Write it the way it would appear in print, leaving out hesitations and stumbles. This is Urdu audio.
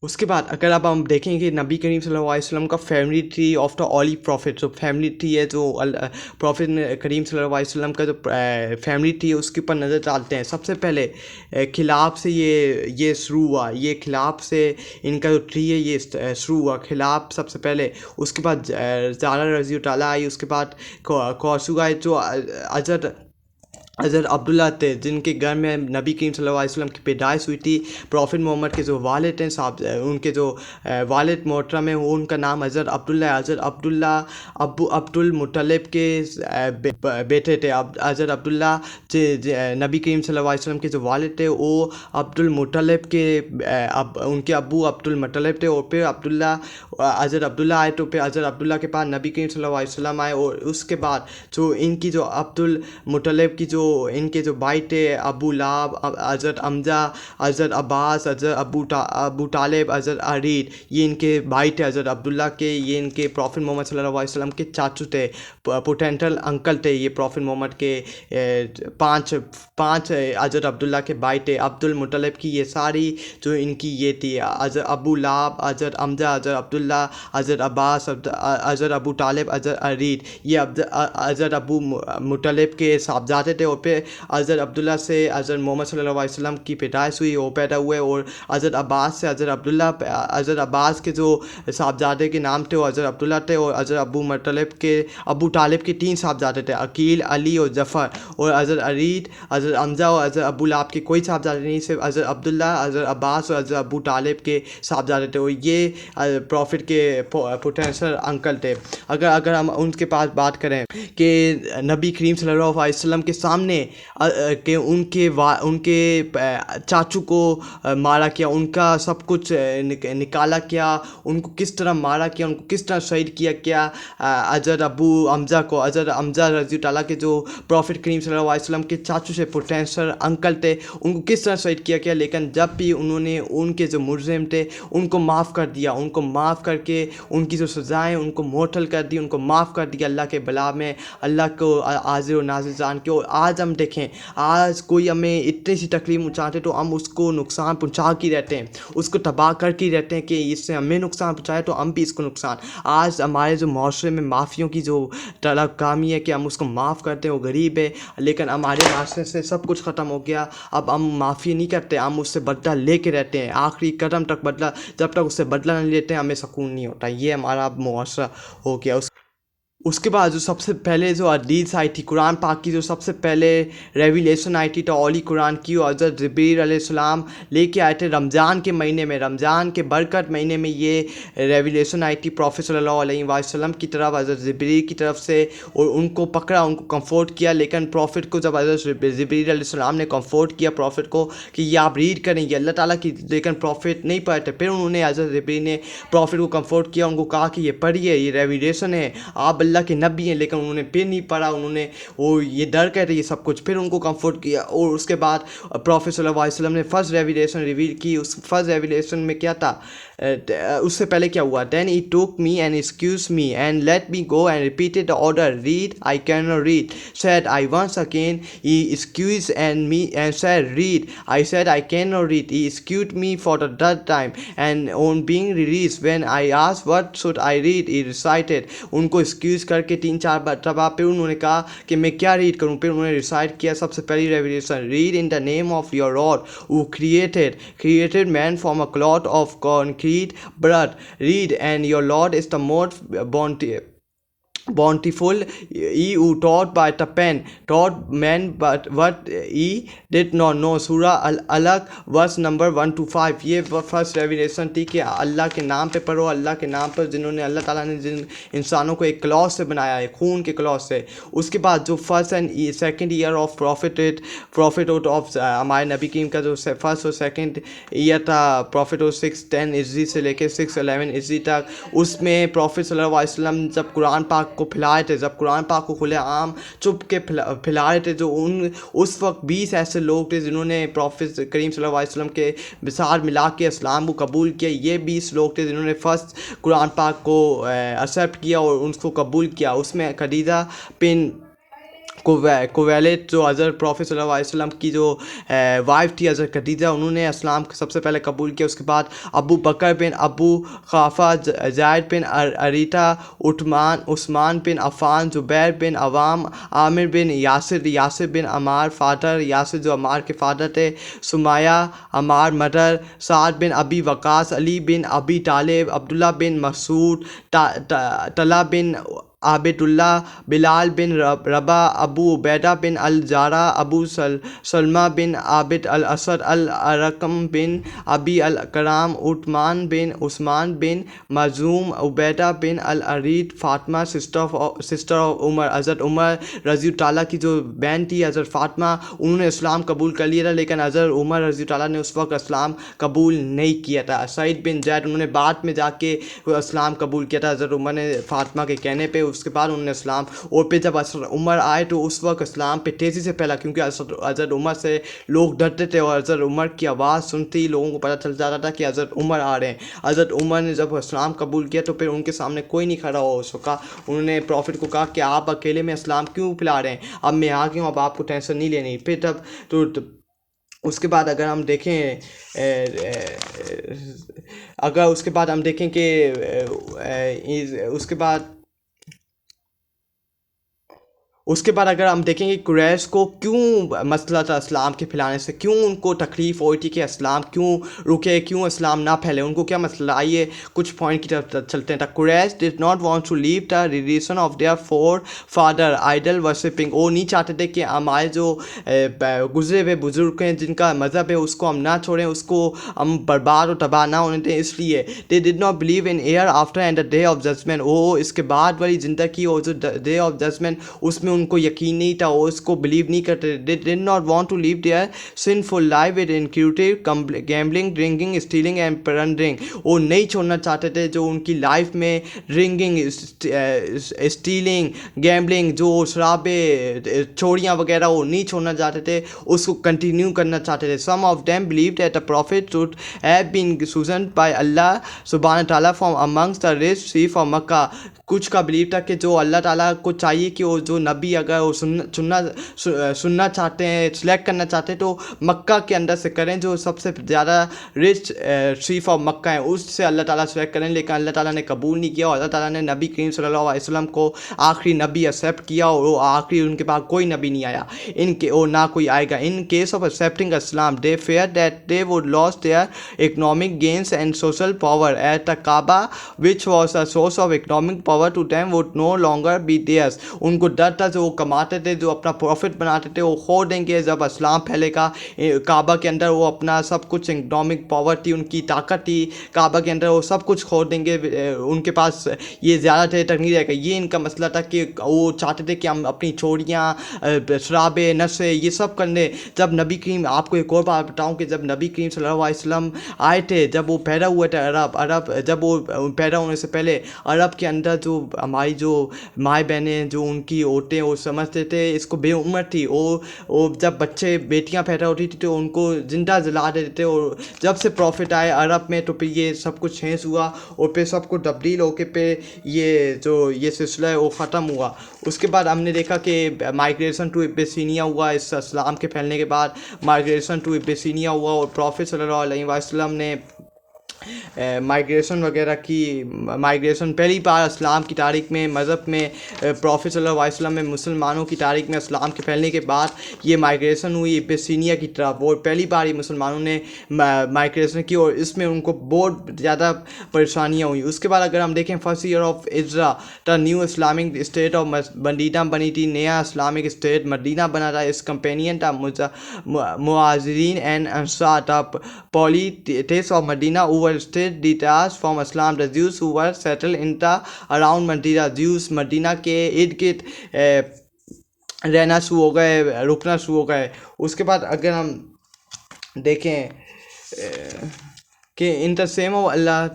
اس کے بعد اگر اب ہم دیکھیں کہ نبی کریم صلی اللہ علیہ وسلم کا فیملی ٹری آف دا آلی پروفٹ، جو فیملی ٹری ہے، جو پروفٹ کریم صلی اللہ علیہ وسلم کا جو فیملی ٹری ہے، اس کے اوپر نظر ڈالتے ہیں. سب سے پہلے خلاب سے یہ شروع ہوا، یہ خلاب سے ان کا جو ٹری ہے یہ شروع ہوا، خلاب سب سے پہلے. اس کے بعد زارا رضی اللہ تعالیٰ آئی، اس کے بعد کوسو آئے، جو حضرت عبداللہ تھے، جن کے گھر میں نبی کریم صلی اللہ علیہ وسلم کی پیدائش ہوئی تھی. پروفٹ محمد کے جو والد ہیں صاحب، ان کے جو والد محترم ہیں، وہ ان کا نام حضرت عبداللہ ہے. حضرت عبداللہ ابو عبد المطلب کے بیٹے تھے. حضرت عبداللہ نبی کریم صلی اللہ علیہ وسلم کے جو والد تھے وہ عبد المطلب کے ان کے ابو عبد المطلب تھے. اور پھر حضرت عبداللہ آئے تو پھر حضرت عبداللہ کے پاس نبی کریم صلی اللہ علیہ وسلم آئے. اور اس کے بعد جو ان کی جو عبد المطلب کی جو ان کے جو بھائی تھے، ابو لہب، حضرت حمزہ، حضرت عباس، حضرت ابو طالب، حضرت عرید، یہ ان کے بھائی تھے حضرت عبداللہ کے. یہ ان کے پروفٹ محمد صلی اللہ علیہ وسلم کے چاچو تھے، پوٹینٹل انکل تھے. یہ پروفٹ محمد کے پانچ حضرت عبداللہ کے بھائی تھے. عبد المطلب کی یہ ساری جو ان کی یہ تھی، حضرت ابو لہب، حضرت حمزہ، حضرت عبداللہ، حضرت عباس، حضرت ابو طالب، حضرت عرید، یہ حضرت ابو مطلب کے صاحبزادے تھے. اور پھر حضرت عبداللہ سے حضرت محمد صلی اللہ علیہ وسلم کی پیدائش ہوئی، وہ پیدا ہوئے. اور حضرت عباس سے حضرت عبداللہ، حضرت عباس کے جو صاحبزادے کے نام تھے وہ حضرت عبداللہ تھے. اور حضرت ابو طالب کے 3 صاحبزادے تھے، عقیل، علی اور ظفر. اور حضرت عرید، حضرت حمزہ اور حضرت ابو لہب کے کوئی صاحبزادے نہیں، صرف حضرت عبداللہ، حضرت عباس اور حضرت ابو طالب کے صاحبزادے تھے. اور یہ پروفٹ کے پوٹینشل انکل تھے. اگر ہم ان کے پاس بات کریں کہ نبی کریم صلی اللہ علیہ وسلم کے سامنے کہ ان کے چاچو کو مارا کیا، ان کا سب کچھ نکالا کیا، ان کو کس طرح مارا کیا، ان کو کس طرح شہید کیا حضرت ابو حمزہ کو. حضرت حمزہ رضی اللہ تعالیٰ کے جو پروفٹ کریم صلی اللہ علیہ وسلم کے چاچو سے پوٹینشل انکل تھے، ان کو کس طرح شہید کیا. لیکن جب بھی انہوں نے ان کے جو مجرم تھے ان کو معاف کر دیا، ان کو معاف کر کے ان کی جو سزائیں ان کو معطل کر دی، ان کو معاف کر دیا اللہ کے بلا میں، اللہ کو حاضر و ناظر جان کے. اور آج ہم دیکھیں، آج کوئی ہمیں اتنی سی تکلیف پہنچاتے تو ہم اس کو نقصان پہنچا کے رہتے ہیں، اس کو تباہ کر کے رہتے ہیں کہ اس سے ہمیں نقصان پہنچائے تو ہم بھی اس کو نقصان. آج ہمارے جو معاشرے میں معافیوں کی جو طلب کامی ہے کہ ہم اس کو معاف کرتے ہیں، وہ غریب ہے. لیکن ہمارے معاشرے سے سب کچھ ختم ہو گیا، اب ہم معافی نہیں کرتے، ہم اس سے بدلہ لے کے رہتے ہیں آخری قدم تک. بدلہ جب تک اس سے بدلہ نہیں لیتے ہمیں سکون نہیں ہوتا. یہ ہمارا اب معاشرہ ہو گیا. اس کے بعد جو سب سے پہلے جو حدیث آئی تھی قرآن پاک کی، جو سب سے پہلے ریویلیشن آئی تھی تو اولی قرآن کی، اور حضرت جبریل علیہ السلام لے کے آئے تھے رمضان کے مہینے میں، رمضان کے برکت مہینے میں یہ ریویلیشن آئی تھی پروفیٹ صلی اللہ علیہ وسلم کی طرف، حضرت جبریل کی طرف سے. اور ان کو پکڑا، ان کو کمفورٹ کیا. لیکن پروفیٹ کو جب حضرت جبریل علیہ السلام نے کمفورٹ کیا پروفیٹ کو کہ یہ آپ ریڈ کریں گے اللہ تعالیٰ کی، لیکن پروفیٹ نہیں پڑھے تھے. پھر انہوں نے حضرت جبریل نے پروفیٹ کو کمفورٹ کیا، ان کو کہا کہ یہ پڑھیے، یہ ریویلیشن ہے، آپ اللہ کے نبی ہیں. لیکن انہوں نے پھر نہیں پڑھا، انہوں نے وہ یہ ڈر کہتے یہ سب کچھ. پھر ان کو کمفورٹ کیا. اور اس کے بعد پروفیٹ صلی اللہ علیہ وسلم نے فرسٹ ریویلیشن ریویل کی. اس فرسٹ ریویلیشن میں کیا تھا، اس سے پہلے کیا ہوا، then he took me and excuse me and let me go and repeated the order, read I can not read, said I once again, he excuse and me and said read, I said I can not read, he excused me for the third time and on being release when I ask what should I read, he recited. ان کو ایکسکیوز کر کے 3-4 مرتبہ پھر انہوں نے کہا کہ میں کیا ریڈ کروں. پھر انہوں نے ریسائٹ کیا سب سے پہلی revelation, read in the name of your Lord who created man from a clot of concrete blood, read, and your Lord is the most bountiful, he who taught by the pen taught men but what he did not know. سورہ العلق ورس نمبر 1-5. یہ فرسٹ ریویلیشن تھی کہ اللہ کے نام پہ پڑھو، اللہ کے نام پر، جنہوں نے اللہ تعالیٰ نے جن انسانوں کو ایک کلوتھ سے بنایا ہے، خون کے کلوتھ سے. اس کے بعد جو first and second year of prophet of ہمارے نبی کریم کا جو فرسٹ اور سیکنڈ ایئر تھا پروفیٹ آف 610 عیسوی سے لے کے 611 عیسوی تک، اس میں پروفیٹ صلی اللہ علیہ وسلم جب قرآن پاک کو پھیلائے تھے، جب قرآن پاک کو کھلے عام چپ کے پھیلا رہے تھے، جو اس وقت 20 ایسے لوگ تھے جنہوں نے پروفیٹ کریم صلی اللہ علیہ وسلم کے ساتھ ملا کے اسلام کو قبول کیا. یہ 20 لوگ تھے جنہوں نے فرسٹ قرآن پاک کو ایکسیپٹ کیا اور اس کو قبول کیا. اس میں خدیجہ بن کویلت جو حضرت پروفیٹ صلی اللہ علیہ وسلم کی جو وائف تھی حضرت خدیجہ، انہوں نے اسلام سب سے پہلے قبول کیا. اس کے بعد ابو بکر بن ابو قحافہ، زید بن اریتا، عثمان بن عفان، زبیر بن عوام، عامر بن یاسر بن عمار فادر، یاسر جو عمار کے فادر تھے، سمیہ عمار مدر، سعد بن ابی وقاص، علی بن ابی طالب، عبداللہ بن مسعود، طلحہ بن عابد اللہ، بلال بن ربا، ابو عبیدہ بن الجارہ، ابو سلمہ بن عابد الاسد، الارقم بن ابی الکرام، عثمان بن مظعوم، عبیدہ بن الارید، فاطمہ سسٹر آف عمر، حضرت عمر رضی اللہ تعالیٰ کی جو بہن تھی حضرت فاطمہ، انہوں نے اسلام قبول کر لیا تھا، لیکن حضرت عمر رضی اللہ تعالیٰ نے اس وقت اسلام قبول نہیں کیا تھا. سعید بن زید، انہوں نے بعد میں جا کے اسلام قبول کیا تھا حضرت عمر نے فاطمہ کے کہنے پہ. اس کے بعد انہوں نے اسلام، اور پھر جب حضرت عمر آئے تو اس وقت اسلام پہ تیزی سے پھیلا، کیونکہ حضرت عمر سے لوگ ڈرتے تھے، اور حضرت عمر کی آواز سنتے ہی لوگوں کو پتہ چل جاتا تھا کہ حضرت عمر آ رہے ہیں. حضرت عمر نے جب اسلام قبول کیا تو پھر ان کے سامنے کوئی نہیں کھڑا ہو سکا. انہوں نے پروفٹ کو کہا کہ آپ اکیلے میں اسلام کیوں پھیلا رہے ہیں، اب میں آ گیا ہوں، اب آپ کو ٹینشن نہیں لینی. پھر تب تو اس کے بعد اگر ہم دیکھیں کہ اس کے بعد اگر ہم دیکھیں کہ قریش کو کیوں مسئلہ تھا اسلام کے پھیلانے سے، کیوں ان کو تکلیف ہوئی تھی کہ اسلام کیوں رکے، کیوں اسلام نہ پھیلے، ان کو کیا مسئلہ. آئیے کچھ پوائنٹ کی طرف چلتے ہیں. Quraysh did not want to leave the religion of their forefathers idol worshipping. وہ نہیں چاہتے تھے کہ ہمارے جو گزرے ہوئے بزرگ ہیں جن کا مذہب ہے اس کو ہم نہ چھوڑیں، اس کو ہم برباد و تباہ نہ ہونے دیں. اس لیے they did not believe in hereafter and the day of judgement. وہ اس کے بعد والی زندگی اور جو ڈے آف ججمنٹ اس میں ان کو یقین نہیں تھا، وہ اس کو بلیو نہیں کرتے. they did not want to live their sinful life with included gambling, drinking, stealing and plundering. وہ نہیں چھوڑنا چاہتے تھے جو ان کی لائف میں ڈرنکنگ، اسٹیلنگ، گیمبلنگ، جو شرابیں، چوریاں وغیرہ وہ نہیں چھوڑنا چاہتے تھے، اس کو کنٹینیو کرنا چاہتے تھے. some of them believed that the prophet should have been chosen by Allah subhanahu wa ta'ala from amongst the rich chief of Makkah. کچھ کا بلیو تھا کہ جو اللہ تعالیٰ کو چاہیے کہ وہ جو نبی اگر وہ سننا چاہتے ہیں، سلیکٹ کرنا چاہتے ہیں تو مکہ کے اندر سے کریں، جو سب سے زیادہ رچ چیف آف مکہ ہیں اس سے اللہ تعالیٰ سلیکٹ کریں. لیکن اللہ تعالیٰ نے قبول نہیں کیا، اور اللہ تعالیٰ نے نبی کریم صلی اللہ علیہ وسلم کو آخری نبی ایکسیپٹ کیا، اور وہ آخری ان کے پاس کوئی نبی نہیں آیا اور نہ کوئی آئے گا. In case of accepting Islam they fear that they would lose their economic gains and social power at the Kaaba which was a source of economic power to them would no longer be theirs. ان کو ڈر تھا جو وہ کماتے تھے، جو اپنا پروفٹ بناتے تھے، وہ کھو دیں گے جب اسلام پھیلے گا. کعبہ کے اندر وہ اپنا سب کچھ اکنامک پاور تھی، ان کی طاقت تھی کعبہ کے اندر، وہ سب کچھ کھو دیں گے. ان کے پاس یہ زیادہ دیر تک نہیں رہے گا. یہ ان کا مسئلہ تھا کہ وہ چاہتے تھے کہ ہم اپنی چوریاں، شرابیں، نشے یہ سب کر لیں. جب نبی کریم، آپ کو ایک اور بات بتاؤں کہ جب نبی کریم صلی اللہ علیہ وسلم آئے تھے، جب وہ پیدا ہوئے تھے عرب جب وہ پیدا ہونے سے پہلے عرب کے اندر جو ہماری جو مائیں بہنیں، جو ان کی عورتیں، وہ سمجھتے تھے اس کو بے عمر تھی. وہ جب بچے بیٹیاں پیدا ہوتی تھی تو ان کو زندہ جلا دیتے تھے. اور جب سے پروفٹ آئے عرب میں تو پھر یہ سب کچھ چینج ہوا، اور پھر سب کچھ تبدیل ہو کے پھر یہ سلسلہ ہے وہ ختم ہوا. اس کے بعد ہم نے دیکھا کہ مائگریشن ٹو ابسینیا ہوا. اس اسلام کے پھیلنے کے بعد مائگریشن ٹو ابسینیا ہوا، اور پروفٹ صلی اللہ علیہ وسلم نے مائگریشن کی مائگریشن پہلی بار اسلام کی تاریخ میں، مذہب میں، پروفٹ صلی اللہ علیہ وسلم میں، مسلمانوں کی تاریخ میں اسلام کے پھیلنے کے بعد یہ مائگریشن ہوئی ابسینیا کی طرف، اور پہلی بار ہی مسلمانوں نے مائگریشن کی، اور اس میں ان کو بہت زیادہ پریشانیاں ہوئی. اس کے بعد اگر ہم دیکھیں فرسٹ ایئر آف اجرا the new Islamic state of Medina بنی تھی، نیا اسلامک اسٹیٹ مدینہ بنا تھا. اس کمپینین تھا مہاجرین اینڈ انصار. The politics of Medina state detached from Islam. The Jews who were settled in the around Medina, Jews مدینہ کے ارد گرد رہنا شروع ہو گئے، رکنا شروع ہو گئے. اس کے بعد اگر ہم دیکھیں کہ ان the same of اللہ